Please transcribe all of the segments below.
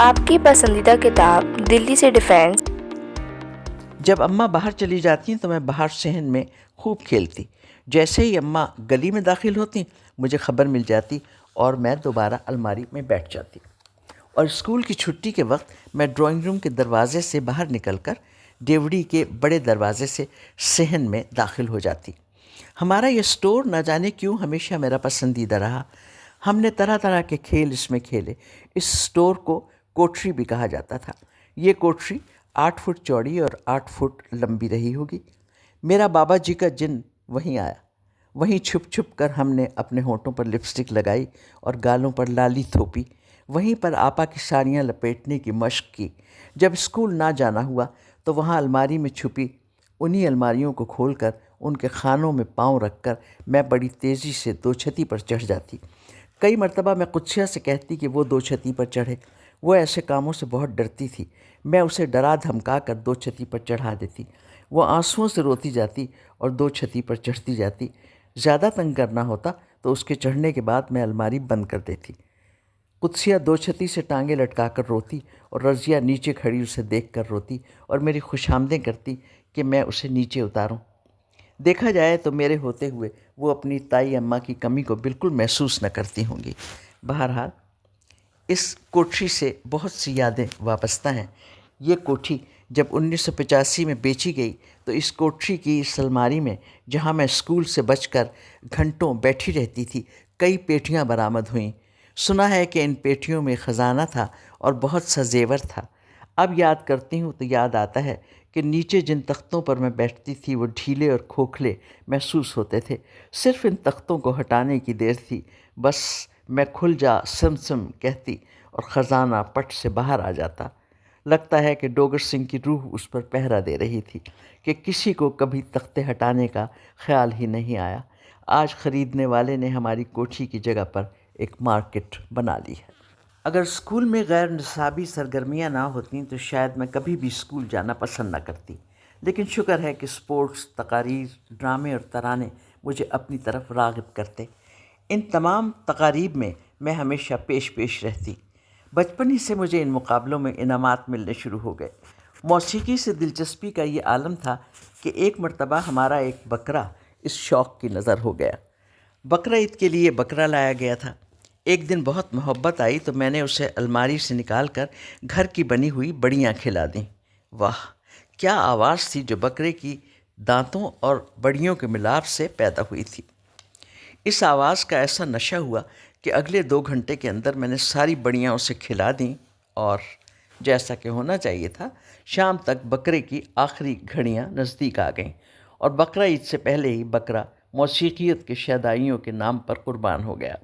آپ کی پسندیدہ کتاب دلی سے ڈیفینس۔ جب اماں باہر چلی جاتی تو میں باہر صحن میں خوب کھیلتی۔ جیسے ہی اماں گلی میں داخل ہوتی مجھے خبر مل جاتی اور میں دوبارہ الماری میں بیٹھ جاتی، اور اسکول کی چھٹی کے وقت میں ڈرائنگ روم کے دروازے سے باہر نکل کر ڈیوڑی کے بڑے دروازے سے صحن میں داخل ہو جاتی۔ ہمارا یہ اسٹور نہ جانے کیوں ہمیشہ میرا پسندیدہ رہا۔ ہم نے طرح طرح کے کھیل اس میں کھیلے۔ اس اسٹور کو کوٹری بھی کہا جاتا تھا۔ یہ کوٹری 8 فٹ چوڑی اور 8 فٹ لمبی رہی ہوگی۔ میرا بابا جی کا جن وہیں آیا۔ وہیں چھپ چھپ کر ہم نے اپنے ہونٹوں پر لپسٹک لگائی اور گالوں پر لالی تھوپی۔ وہیں پر آپا کی ساڑیاں لپیٹنے کی مشق کی۔ جب اسکول نہ جانا ہوا تو وہاں الماری میں چھپی انہی الماریوں کو کھول کر ان کے خانوں میں پاؤں رکھ کر میں بڑی تیزی سے دو چھتی پر چڑھ جاتی۔ کئی مرتبہ میں قدسیہ سے کہتی کہ وہ دو چھتی پر چڑھے۔ وہ ایسے کاموں سے بہت ڈرتی تھی۔ میں اسے ڈرا دھمکا کر دو چھتی پر چڑھا دیتی۔ وہ آنسوؤں سے روتی جاتی اور دو چھتی پر چڑھتی جاتی۔ زیادہ تنگ کرنا ہوتا تو اس کے چڑھنے کے بعد میں الماری بند کر دیتی۔ قدسیہ دو چھتی سے ٹانگیں لٹکا کر روتی اور رضیہ نیچے کھڑی اسے دیکھ کر روتی اور میری خوش آمدیں کرتی کہ میں اسے نیچے اتاروں۔ دیکھا جائے تو میرے ہوتے ہوئے وہ اپنی تائی اماں کی کمی کو بالکل محسوس نہ کرتی ہوں گی۔ بہرحال اس کوٹری سے بہت سی یادیں وابستہ ہیں۔ یہ کوٹھی جب 1985 میں بیچی گئی تو اس کوٹری کی اس الماری میں، جہاں میں اسکول سے بچ کر گھنٹوں بیٹھی رہتی تھی، کئی پیٹیاں برآمد ہوئیں۔ سنا ہے کہ ان پیٹیوں میں خزانہ تھا اور بہت سا زیور تھا۔ اب یاد کرتی ہوں تو یاد آتا ہے کہ نیچے جن تختوں پر میں بیٹھتی تھی وہ ڈھیلے اور کھوکھلے محسوس ہوتے تھے۔ صرف ان تختوں کو ہٹانے کی دیر تھی، بس میں کھل جا سم سم کہتی اور خزانہ پٹ سے باہر آ جاتا۔ لگتا ہے کہ ڈوگر سنگھ کی روح اس پر پہرا دے رہی تھی کہ کسی کو کبھی تختے ہٹانے کا خیال ہی نہیں آیا۔ آج خریدنے والے نے ہماری کوٹھی کی جگہ پر ایک مارکیٹ بنا لی ہے۔ اگر اسکول میں غیر نصابی سرگرمیاں نہ ہوتیں تو شاید میں کبھی بھی اسکول جانا پسند نہ کرتی، لیکن شکر ہے کہ اسپورٹس، تقاریر، ڈرامے اور ترانے مجھے اپنی طرف راغب کرتے۔ ان تمام تقاریب میں میں ہمیشہ پیش رہتی۔ بچپن ہی سے مجھے ان مقابلوں میں انعامات ملنے شروع ہو گئے۔ موسیقی سے دلچسپی کا یہ عالم تھا کہ ایک مرتبہ ہمارا ایک بکرا اس شوق کی نظر ہو گیا۔ بقرہ عید کے لیے بکرا لایا گیا تھا۔ ایک دن بہت محبت آئی تو میں نے اسے الماری سے نکال کر گھر کی بنی ہوئی بڑیاں کھلا دیں۔ واہ، کیا آواز تھی جو بکرے کی دانتوں اور بڑیوں کے ملاپ سے پیدا ہوئی تھی۔ اس آواز کا ایسا نشہ ہوا کہ اگلے 2 گھنٹے کے اندر میں نے ساری بڑیاں اسے کھلا دیں، اور جیسا کہ ہونا چاہیے تھا شام تک بکرے کی آخری گھڑیاں نزدیک آ گئیں، اور بقرہ عید سے پہلے ہی بکرا موسیقیت کے شیدائیوں کے نام پر قربان ہو گیا۔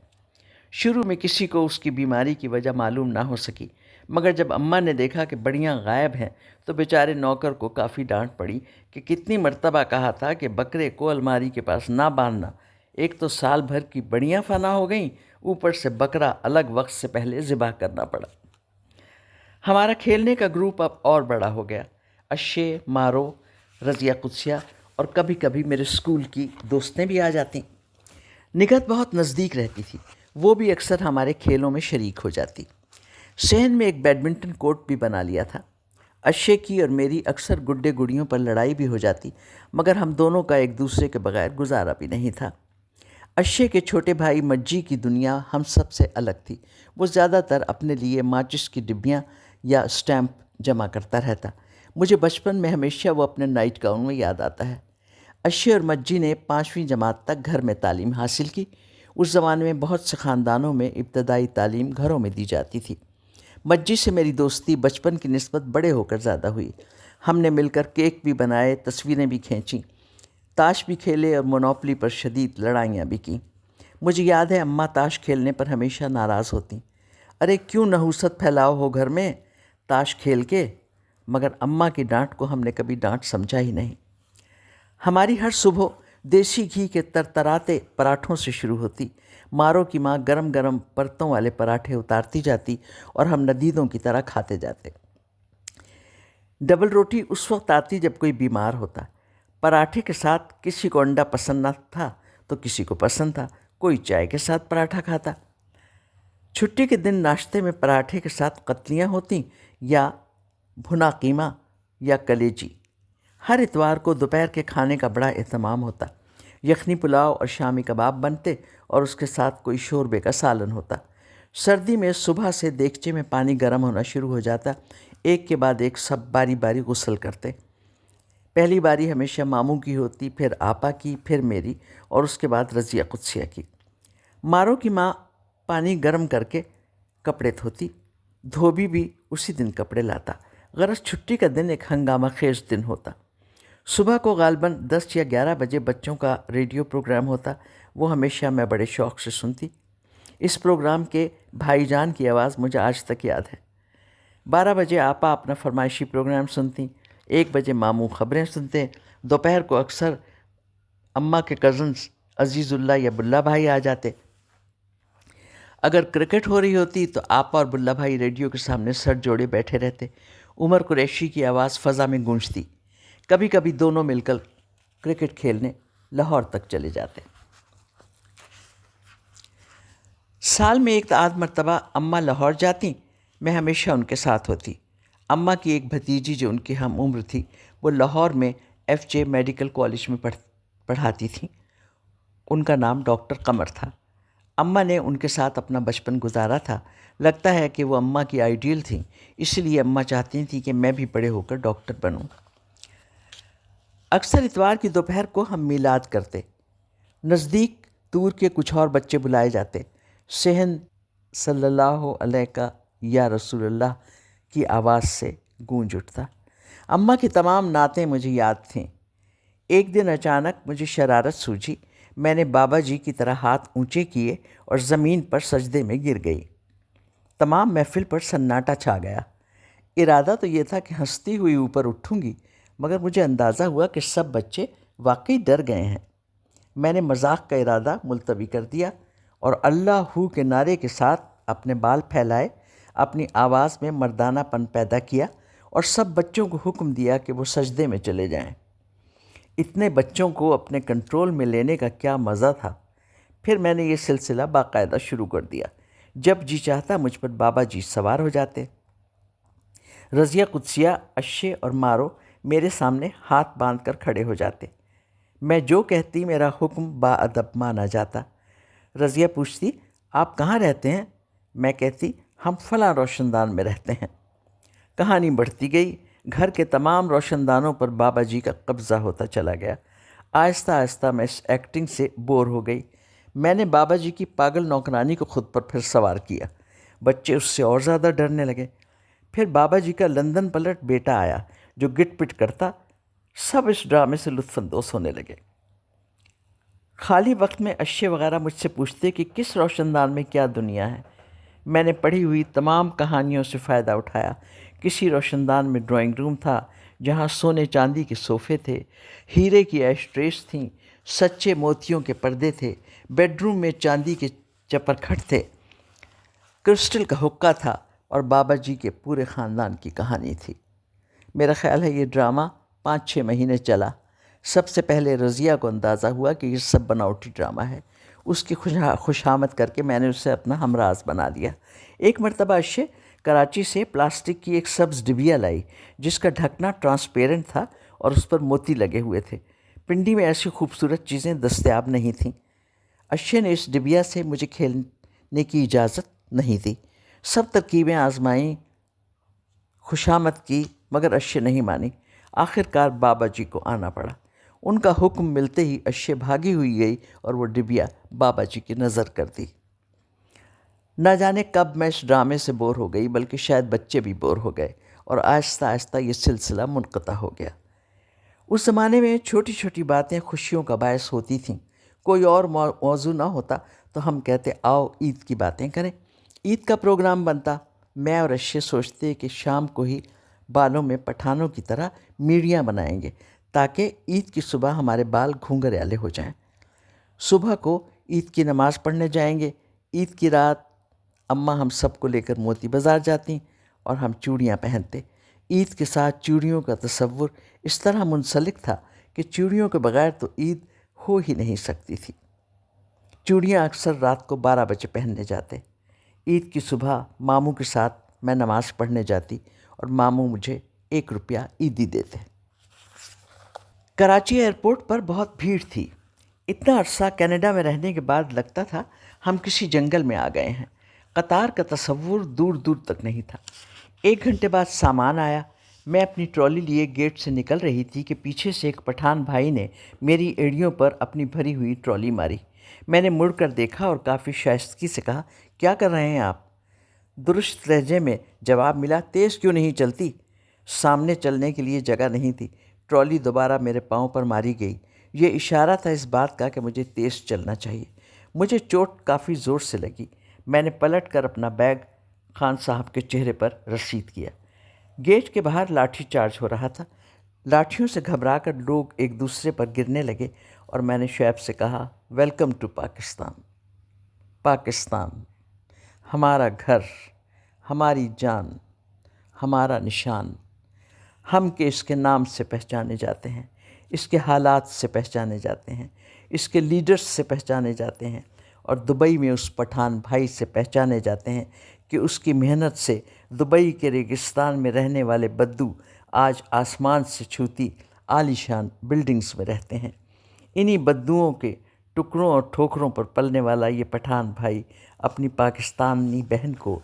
شروع میں کسی کو اس کی بیماری کی وجہ معلوم نہ ہو سکی، مگر جب اماں نے دیکھا کہ بڑیاں غائب ہیں تو بیچارے نوکر کو کافی ڈانٹ پڑی کہ کتنی مرتبہ کہا تھا کہ بکرے کو الماری کے پاس نہ باندھنا۔ ایک تو سال بھر کی بڑیاں فنا ہو گئیں، اوپر سے بکرا الگ وقت سے پہلے ذبح کرنا پڑا۔ ہمارا کھیلنے کا گروپ اب اور بڑا ہو گیا۔ اشے، مارو، رضیہ، قدسیہ اور کبھی کبھی میرے اسکول کی دوستیں بھی آ جاتیں۔ نگہت بہت نزدیک رہتی تھی، وہ بھی اکثر ہمارے کھیلوں میں شریک ہو جاتی۔ صحن میں ایک بیڈمنٹن کورٹ بھی بنا لیا تھا۔ اشے کی اور میری اکثر گڈے گڑیوں پر لڑائی بھی ہو جاتی، مگر ہم دونوں کا ایک دوسرے کے بغیر گزارا بھی نہیں تھا۔ اشے کے چھوٹے بھائی مجی کی دنیا ہم سب سے الگ تھی۔ وہ زیادہ تر اپنے لیے ماچس کی ڈبیاں یا اسٹیمپ جمع کرتا رہتا۔ مجھے بچپن میں ہمیشہ وہ اپنے نائٹ گاؤن میں یاد آتا ہے۔ اشے اور مجی نے 5ویں جماعت تک گھر میں تعلیم حاصل کی۔ اس زمانے میں بہت سے خاندانوں میں ابتدائی تعلیم گھروں میں دی جاتی تھی۔ مجی سے میری دوستی بچپن کی نسبت بڑے ہو کر زیادہ ہوئی۔ ہم نے مل کر کیک بھی بنائے، تصویریں بھی کھینچیں، تاش بھی کھیلے اور مونوپلی پر شدید لڑائیاں بھی کیں۔ مجھے یاد ہے اماں تاش کھیلنے پر ہمیشہ ناراض ہوتیں۔ ارے کیوں نحوست پھیلاؤ ہو گھر میں تاش کھیل کے، مگر اماں کی ڈانٹ کو ہم نے کبھی ڈانٹ سمجھا ہی نہیں۔ ہماری ہر صبح دیسی گھی کے ترتراتے پراٹھوں سے شروع ہوتی۔ مارو کی ماں گرم گرم پرتوں والے پراٹھے اتارتی جاتی اور ہم ندیدوں کی طرح کھاتے جاتے۔ ڈبل روٹی اس وقت آتی جب کوئی بیمار ہوتا۔ پراٹھے کے ساتھ کسی کو انڈا پسند نہ تھا تو کسی کو پسند تھا، کوئی چائے کے ساتھ پراٹھا کھاتا۔ چھٹی کے دن ناشتے میں پراٹھے کے ساتھ قتلیاں ہوتیں یا بھنا قیمہ یا کلیجی۔ ہر اتوار کو دوپہر کے کھانے کا بڑا اہتمام ہوتا۔ یخنی پلاؤ اور شامی کباب بنتے اور اس کے ساتھ کوئی شوربے کا سالن ہوتا۔ سردی میں صبح سے دیگچے میں پانی گرم ہونا شروع ہو جاتا، ایک کے بعد ایک سب باری باری غسل کرتے۔ پہلی باری ہمیشہ ماموں کی ہوتی، پھر آپا کی، پھر میری، اور اس کے بعد رضیہ قدسیہ کی۔ مارو کی ماں پانی گرم کر کے کپڑے دھوتی، دھوبی بھی اسی دن کپڑے لاتا۔ غرض چھٹی کا دن ایک ہنگامہ خیز دن ہوتا۔ صبح کو غالباً 10 یا 11 بجے بچوں کا ریڈیو پروگرام ہوتا، وہ ہمیشہ میں بڑے شوق سے سنتی۔ اس پروگرام کے بھائی جان کی آواز مجھے آج تک یاد ہے۔ 12 بجے آپا اپنا فرمائشی پروگرام سنتی، 1 بجے ماموں خبریں سنتے، دوپہر کو اکثر اماں کے کزنز عزیز اللہ یا بلّہ بھائی آ جاتے۔ اگر کرکٹ ہو رہی ہوتی تو آپا اور بلّہ بھائی ریڈیو کے سامنے سر جوڑے بیٹھے رہتے۔ عمر قریشی کی آواز فضا میں گونجتی۔ کبھی کبھی دونوں مل کر کرکٹ کھیلنے لاہور تک چلے جاتے۔ سال میں ایک آدھ مرتبہ اماں لاہور جاتی، میں ہمیشہ ان کے ساتھ ہوتی۔ اماں کی ایک بھتیجی جو ان کی ہم عمر تھی، وہ لاہور میں FJ میڈیکل کالج میں پڑھاتی تھیں۔ ان کا نام ڈاکٹر قمر تھا۔ اماں نے ان کے ساتھ اپنا بچپن گزارا تھا۔ لگتا ہے کہ وہ اماں کی آئیڈیل تھیں، اس لیے اماں چاہتی تھیں کہ میں بھی بڑے ہو کر ڈاکٹر بنوں۔ اکثر اتوار کی دوپہر کو ہم میلاد کرتے۔ نزدیک دور کے کچھ اور بچے بلائے جاتے۔ صحن صلی اللہ علیہ یا رسول اللہ کی آواز سے گونج اٹھتا۔ اماں کی تمام نعتیں مجھے یاد تھیں۔ ایک دن اچانک مجھے شرارت سوجھی، میں نے بابا جی کی طرح ہاتھ اونچے کیے اور زمین پر سجدے میں گر گئی۔ تمام محفل پر سناٹا چھا گیا۔ ارادہ تو یہ تھا کہ ہنستی ہوئی اوپر اٹھوں گی، مگر مجھے اندازہ ہوا کہ سب بچے واقعی ڈر گئے ہیں۔ میں نے مذاق کا ارادہ ملتوی کر دیا اور اللہ ہو کے نعرے کے ساتھ اپنے بال پھیلائے، اپنی آواز میں مردانہ پن پیدا کیا اور سب بچوں کو حکم دیا کہ وہ سجدے میں چلے جائیں۔ اتنے بچوں کو اپنے کنٹرول میں لینے کا کیا مزہ تھا۔ پھر میں نے یہ سلسلہ باقاعدہ شروع کر دیا۔ جب جی چاہتا مجھ پر بابا جی سوار ہو جاتے۔ رضیہ قدسیہ، اشے اور مارو میرے سامنے ہاتھ باندھ کر کھڑے ہو جاتے۔ میں جو کہتی میرا حکم با ادب مانا جاتا۔ رضیہ پوچھتی، آپ کہاں رہتے ہیں؟ میں کہتی، ہم فلاں روشن دان میں رہتے ہیں۔ کہانی بڑھتی گئی۔ گھر کے تمام روشن دانوں پر بابا جی کا قبضہ ہوتا چلا گیا۔ آہستہ آہستہ میں اس ایکٹنگ سے بور ہو گئی۔ میں نے بابا جی کی پاگل نوکرانی کو خود پر پھر سوار کیا۔ بچے اس سے اور زیادہ ڈرنے لگے۔ پھر بابا جی کا لندن پلٹ بیٹا آیا جو گٹ پٹ کرتا۔ سب اس ڈرامے سے لطف اندوز ہونے لگے۔ خالی وقت میں اشے وغیرہ مجھ سے پوچھتے کہ کس روشن دان میں کیا دنیا ہے۔ میں نے پڑھی ہوئی تمام کہانیوں سے فائدہ اٹھایا۔ کسی روشن دان میں ڈرائنگ روم تھا جہاں سونے چاندی کے صوفے تھے، ہیرے کی ایش ٹریز تھیں، سچے موتیوں کے پردے تھے، بیڈ روم میں چاندی کے چپرکھٹ تھے، کرسٹل کا حقہ تھا اور بابا جی کے پورے خاندان کی کہانی تھی۔ میرا خیال ہے یہ ڈرامہ 5-6 مہینے چلا۔ سب سے پہلے رضیہ کو اندازہ ہوا کہ یہ سب بناوٹی ڈرامہ ہے۔ اس کی خوشامد کر کے میں نے اسے اپنا ہمراز بنا لیا۔ ایک مرتبہ اشے کراچی سے پلاسٹک کی ایک سبز ڈبیا لائی جس کا ڈھکنا ٹرانسپیرنٹ تھا اور اس پر موتی لگے ہوئے تھے۔ پنڈی میں ایسی خوبصورت چیزیں دستیاب نہیں تھیں۔ اشے نے اس ڈبیا سے مجھے کھیلنے کی اجازت نہیں دی۔ سب ترکیبیں آزمائیں، خوشامد کی، مگر اشے نہیں مانی۔ آخر کار بابا جی کو آنا پڑا۔ ان کا حکم ملتے ہی اشے بھاگی ہوئی گئی اور وہ ڈبیا بابا جی کی نظر کر دی۔ نہ جانے کب میں اس ڈرامے سے بور ہو گئی، بلکہ شاید بچے بھی بور ہو گئے اور آہستہ آہستہ یہ سلسلہ منقطع ہو گیا۔ اس زمانے میں چھوٹی چھوٹی باتیں خوشیوں کا باعث ہوتی تھیں۔ کوئی اور موضوع نہ ہوتا تو ہم کہتے آؤ عید کی باتیں کریں۔ عید کا پروگرام بنتا۔ میں اور اشے سوچتے کہ شام کو ہی بالوں میں پٹھانوں کی طرح میڑیاں بنائیں گے تاکہ عید کی صبح ہمارے بال گھونگھر والے ہو جائیں۔ صبح کو عید کی نماز پڑھنے جائیں گے۔ عید کی رات اماں ہم سب کو لے کر موتی بازار جاتی اور ہم چوڑیاں پہنتے۔ عید کے ساتھ چوڑیوں کا تصور اس طرح منسلک تھا کہ چوڑیوں کے بغیر تو عید ہو ہی نہیں سکتی تھی۔ چوڑیاں اکثر رات کو 12 بجے پہننے جاتے۔ عید کی صبح ماموں کے ساتھ میں نماز پڑھنے جاتی اور ماموں مجھے 1 روپیہ عیدی دیتے۔ کراچی ایئرپورٹ پر بہت بھیڑ تھی۔ اتنا عرصہ کینیڈا میں رہنے کے بعد لگتا تھا ہم کسی جنگل میں آ گئے ہیں۔ قطار کا تصور دور دور تک نہیں تھا۔ 1 گھنٹے بعد سامان آیا۔ میں اپنی ٹرالی لیے گیٹ سے نکل رہی تھی کہ پیچھے سے ایک پٹھان بھائی نے میری ایڑیوں پر اپنی بھری ہوئی ٹرالی ماری۔ میں نے مڑ کر دیکھا اور کافی شائستگی سے کہا، کیا کر رہے ہیں آپ؟ درست لہجے میں جواب ملا، تیز کیوں نہیں چلتی؟ سامنے چلنے کے لیے جگہ نہیں تھی۔ ٹرالی دوبارہ میرے پاؤں پر ماری گئی۔ یہ اشارہ تھا اس بات کا کہ مجھے تیز چلنا چاہیے۔ مجھے چوٹ کافی زور سے لگی۔ میں نے پلٹ کر اپنا بیگ خان صاحب کے چہرے پر رسید کیا۔ گیٹ کے باہر لاٹھی چارج ہو رہا تھا۔ لاٹھیوں سے گھبرا کر لوگ ایک دوسرے پر گرنے لگے اور میں نے شعیب سے کہا، ویلکم ٹو پاکستان۔ پاکستان ہمارا گھر، ہماری جان، ہمارا نشان۔ ہم کہ اس کے نام سے پہچانے جاتے ہیں، اس کے حالات سے پہچانے جاتے ہیں، اس کے لیڈرز سے پہچانے جاتے ہیں، اور دبئی میں اس پٹھان بھائی سے پہچانے جاتے ہیں کہ اس کی محنت سے دبئی کے ریگستان میں رہنے والے بدو آج آسمان سے چھوتی عالی شان بلڈنگز میں رہتے ہیں۔ انہی بدوؤں کے ٹکڑوں اور ٹھوکروں پر پلنے والا یہ پٹھان بھائی اپنی پاکستانی بہن کو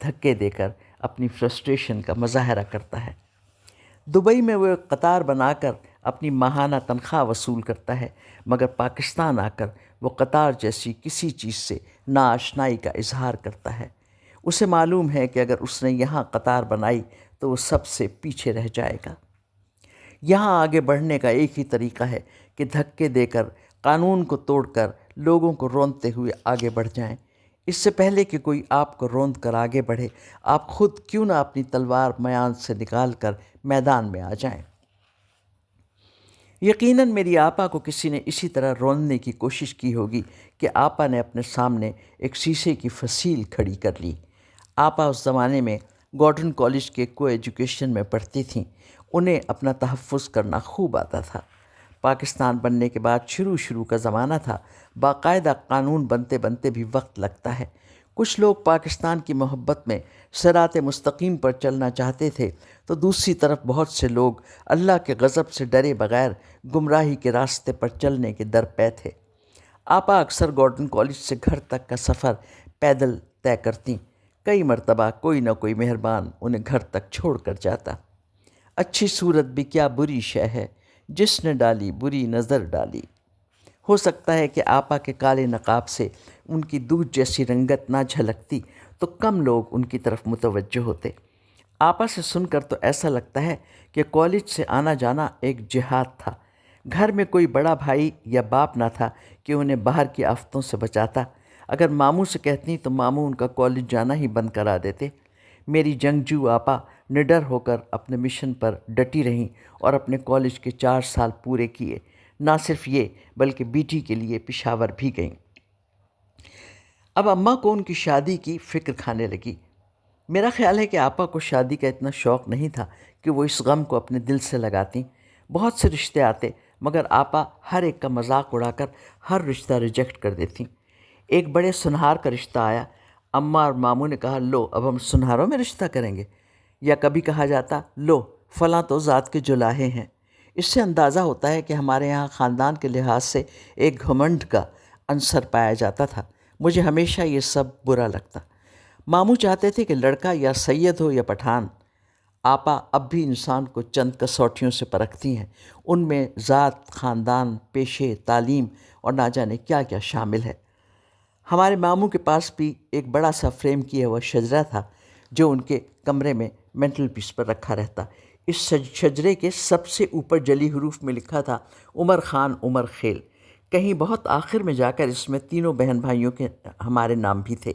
دھکے دے کر اپنی فرسٹریشن کا مظاہرہ کرتا ہے۔ دبئی میں وہ ایک قطار بنا کر اپنی ماہانہ تنخواہ وصول کرتا ہے، مگر پاکستان آ کر وہ قطار جیسی کسی چیز سے ناآشنائی کا اظہار کرتا ہے۔ اسے معلوم ہے کہ اگر اس نے یہاں قطار بنائی تو وہ سب سے پیچھے رہ جائے گا۔ یہاں آگے بڑھنے کا ایک ہی طریقہ ہے کہ دھکے دے کر، قانون کو توڑ کر، لوگوں کو روندتے ہوئے آگے بڑھ جائیں۔ اس سے پہلے کہ کوئی آپ کو روند کر آگے بڑھے، آپ خود کیوں نہ اپنی تلوار میان سے نکال کر میدان میں آ جائیں۔ یقیناً میری آپا کو کسی نے اسی طرح روندنے کی کوشش کی ہوگی کہ آپا نے اپنے سامنے ایک شیشے کی فصیل کھڑی کر لی۔ آپا اس زمانے میں گورڈن کالج کے کو ایجوکیشن میں پڑھتی تھیں۔ انہیں اپنا تحفظ کرنا خوب آتا تھا۔ پاکستان بننے کے بعد شروع کا زمانہ تھا۔ باقاعدہ قانون بنتے بنتے بھی وقت لگتا ہے۔ کچھ لوگ پاکستان کی محبت میں صراط مستقیم پر چلنا چاہتے تھے تو دوسری طرف بہت سے لوگ اللہ کے غضب سے ڈرے بغیر گمراہی کے راستے پر چلنے کے درپے تھے۔ آپا اکثر گورڈن کالج سے گھر تک کا سفر پیدل طے کرتیں۔ کئی مرتبہ کوئی نہ کوئی مہربان انہیں گھر تک چھوڑ کر جاتا۔ اچھی صورت بھی کیا بری شے ہے، جس نے ڈالی بری نظر ڈالی۔ ہو سکتا ہے کہ آپا کے کالے نقاب سے ان کی دودھ جیسی رنگت نہ جھلکتی تو کم لوگ ان کی طرف متوجہ ہوتے۔ آپا سے سن کر تو ایسا لگتا ہے کہ کالج سے آنا جانا ایک جہاد تھا۔ گھر میں کوئی بڑا بھائی یا باپ نہ تھا کہ انہیں باہر کی آفتوں سے بچاتا۔ اگر ماموں سے کہتی تو ماموں ان کا کالج جانا ہی بند کرا دیتے۔ میری جنگجو آپا نڈر ہو کر اپنے مشن پر ڈٹی رہیں اور اپنے کالج کے 4 سال پورے کیے۔ نہ صرف یہ بلکہ بیٹی کے لیے پشاور بھی گئیں۔ اب اماں کو ان کی شادی کی فکر کھانے لگی۔ میرا خیال ہے کہ آپا کو شادی کا اتنا شوق نہیں تھا کہ وہ اس غم کو اپنے دل سے لگاتیں۔ بہت سے رشتے آتے مگر آپا ہر ایک کا مذاق اڑا کر ہر رشتہ ریجیکٹ کر دیتیں۔ ایک بڑے سنہار کا رشتہ آیا۔ اماں اور ماموں نے کہا، لو اب ہم سنہاروں میں رشتہ کریں گے۔ یا کبھی کہا جاتا، لو فلاں تو ذات کے جلاہے ہیں۔ اس سے اندازہ ہوتا ہے کہ ہمارے یہاں خاندان کے لحاظ سے ایک گھمنڈ کا عنصر پایا جاتا تھا۔ مجھے ہمیشہ یہ سب برا لگتا۔ ماموں چاہتے تھے کہ لڑکا یا سید ہو یا پٹھان۔ آپا اب بھی انسان کو چند کسوٹیوں سے پرکھتی ہیں۔ ان میں ذات، خاندان، پیشے، تعلیم اور نہ جانے کیا کیا شامل ہے۔ ہمارے ماموں کے پاس بھی ایک بڑا سا فریم کیا ہوا شجرہ تھا جو ان کے کمرے میں مینٹل پیس پر رکھا رہتا۔ اس شجرے کے سب سے اوپر جلی حروف میں لکھا تھا، عمر خان عمر خیل۔ کہیں بہت آخر میں جا کر اس میں تینوں بہن بھائیوں کے ہمارے نام بھی تھے۔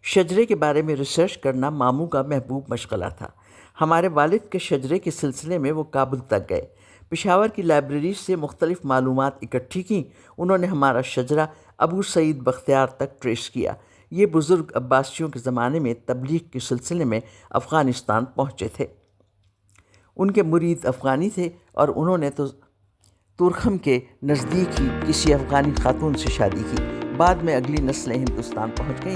شجرے کے بارے میں ریسرچ کرنا ماموں کا محبوب مشغلہ تھا۔ ہمارے والد کے شجرے کے سلسلے میں وہ کابل تک گئے، پشاور کی لائبریری سے مختلف معلومات اکٹھی کیں۔ انہوں نے ہمارا شجرہ ابو سعید بختیار تک ٹریس کیا۔ یہ بزرگ عباسیوں کے زمانے میں تبلیغ کے سلسلے میں افغانستان پہنچے تھے۔ ان کے مرید افغانی تھے اور انہوں نے تو تورخم کے نزدیک ہی کسی افغانی خاتون سے شادی کی۔ بعد میں اگلی نسلیں ہندوستان پہنچ گئیں